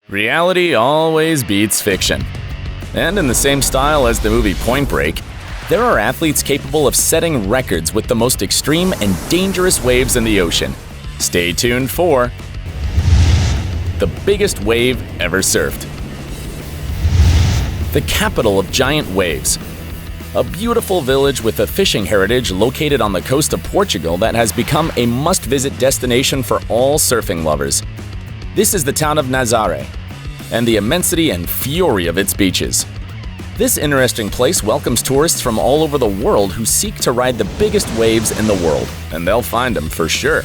Reality always beats fiction. And in the same style as the movie Point Break, there are athletes capable of setting records with the most extreme and dangerous waves in the ocean. Stay tuned for the biggest wave ever surfed. The capital of giant waves. A beautiful village with a fishing heritage located on the coast of Portugal that has become a must-visit destination for all surfing lovers. This is the town of Nazare, and the immensity and fury of its beaches. This interesting place welcomes tourists from all over the world who seek to ride the biggest waves in the world, and they'll find them for sure.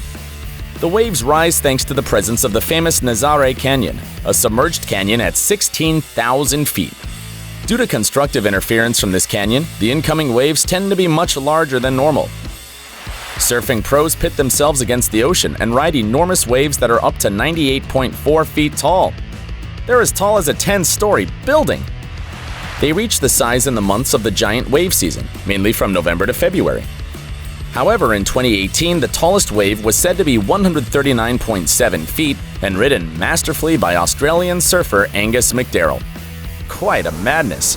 The waves rise thanks to the presence of the famous Nazare Canyon, a submerged canyon at 16,000 feet. Due to constructive interference from this canyon, the incoming waves tend to be much larger than normal. Surfing pros pit themselves against the ocean and ride enormous waves that are up to 98.4 feet tall. They're as tall as a 10-story building. They reach the size in the months of the giant wave season, mainly from November to February. However, in 2018, the tallest wave was said to be 139.7 feet and ridden masterfully by Australian surfer Angus McDerrill. Quite a madness.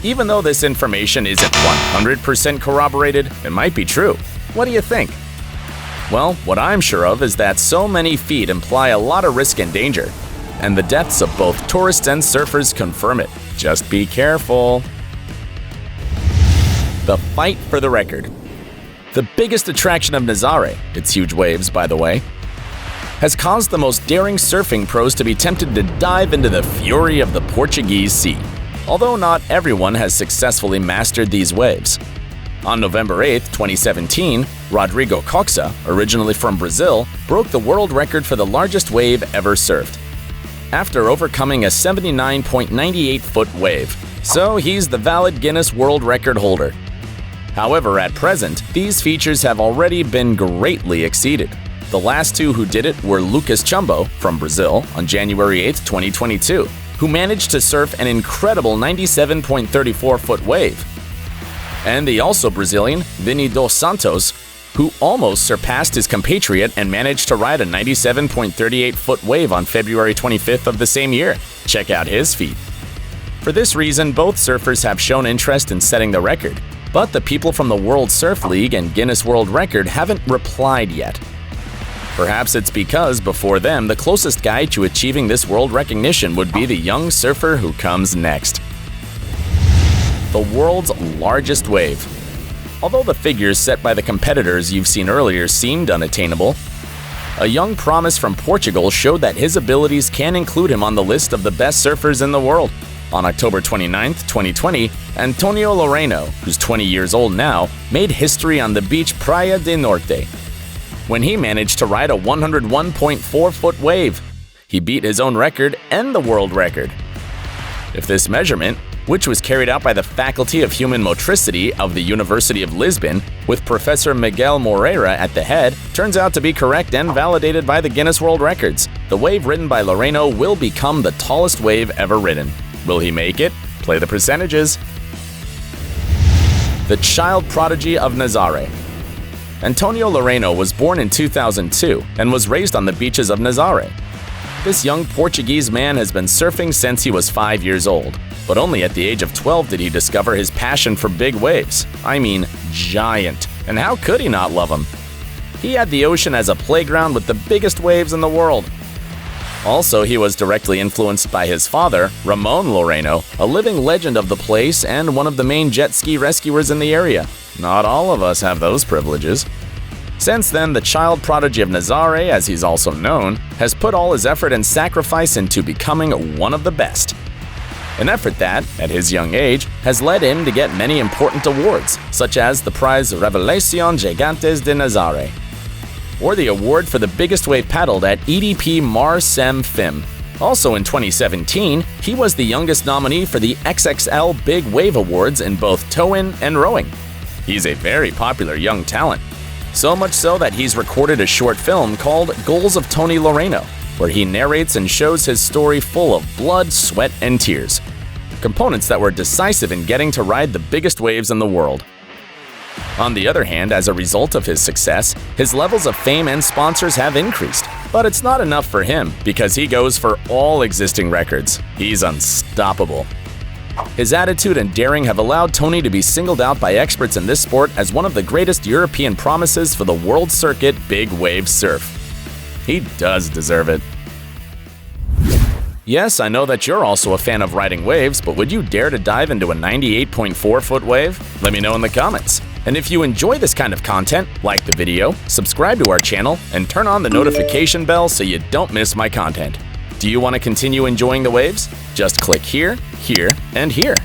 Even though this information isn't 100% corroborated, it might be true. What do you think? Well, what I'm sure of is that so many feet imply a lot of risk and danger, and the deaths of both tourists and surfers confirm it. Just be careful. The fight for the record. The biggest attraction of Nazare, its huge waves by the way, has caused the most daring surfing pros to be tempted to dive into the fury of the Portuguese Sea, although not everyone has successfully mastered these waves. On November 8, 2017, Rodrigo Coxa, originally from Brazil, broke the world record for the largest wave ever surfed, after overcoming a 79.98-foot wave, so he's the valid Guinness World Record holder. However, at present, these features have already been greatly exceeded. The last two who did it were Lucas Chumbo from Brazil on January 8, 2022, who managed to surf an incredible 97.34-foot wave, and the also Brazilian Vini dos Santos, who almost surpassed his compatriot and managed to ride a 97.38-foot wave on February 25th of the same year. Check out his feat. For this reason, both surfers have shown interest in setting the record, but the people from the World Surf League and Guinness World Record haven't replied yet. Perhaps it's because, before them, the closest guy to achieving this world recognition would be the young surfer who comes next. The world's largest wave. Although the figures set by the competitors you've seen earlier seemed unattainable, a young promise from Portugal showed that his abilities can include him on the list of the best surfers in the world. On October 29, 2020, Antonio Laureano, who's 20 years old now, made history on the beach Praia de Norte, when he managed to ride a 101.4-foot wave. He beat his own record and the world record. If this measurement, which was carried out by the Faculty of Human Motricity of the University of Lisbon, with Professor Miguel Moreira at the head, turns out to be correct and validated by the Guinness World Records, the wave ridden by Laureano will become the tallest wave ever ridden. Will he make it? Play the percentages. The child prodigy of Nazare. Antonio Laureano was born in 2002 and was raised on the beaches of Nazare. This young Portuguese man has been surfing since he was 5 years old, but only at the age of 12 did he discover his passion for big waves. I mean, giant. And how could he not love them? He had the ocean as a playground with the biggest waves in the world. Also, he was directly influenced by his father, Ramon Laureano, a living legend of the place and one of the main jet ski rescuers in the area. Not all of us have those privileges. Since then, the child prodigy of Nazare, as he's also known, has put all his effort and sacrifice into becoming one of the best. An effort that, at his young age, has led him to get many important awards, such as the prize Revelación Gigantes de Nazare, or the award for the biggest wave paddled at EDP Mar Sem Fim. Also in 2017, he was the youngest nominee for the XXL Big Wave Awards in both tow-in and rowing. He's a very popular young talent, so much so that he's recorded a short film called Goals of Tony Laureano, where he narrates and shows his story full of blood, sweat, and tears, components that were decisive in getting to ride the biggest waves in the world. On the other hand, as a result of his success, his levels of fame and sponsors have increased. But it's not enough for him, because he goes for all existing records. He's unstoppable. His attitude and daring have allowed Tony to be singled out by experts in this sport as one of the greatest European promises for the world circuit big wave surf. He does deserve it. Yes, I know that you're also a fan of riding waves, but would you dare to dive into a 98.4-foot wave? Let me know in the comments. And if you enjoy this kind of content, like the video, subscribe to our channel, and turn on the notification bell so you don't miss my content. Do you want to continue enjoying the waves? Just click here, here, and here.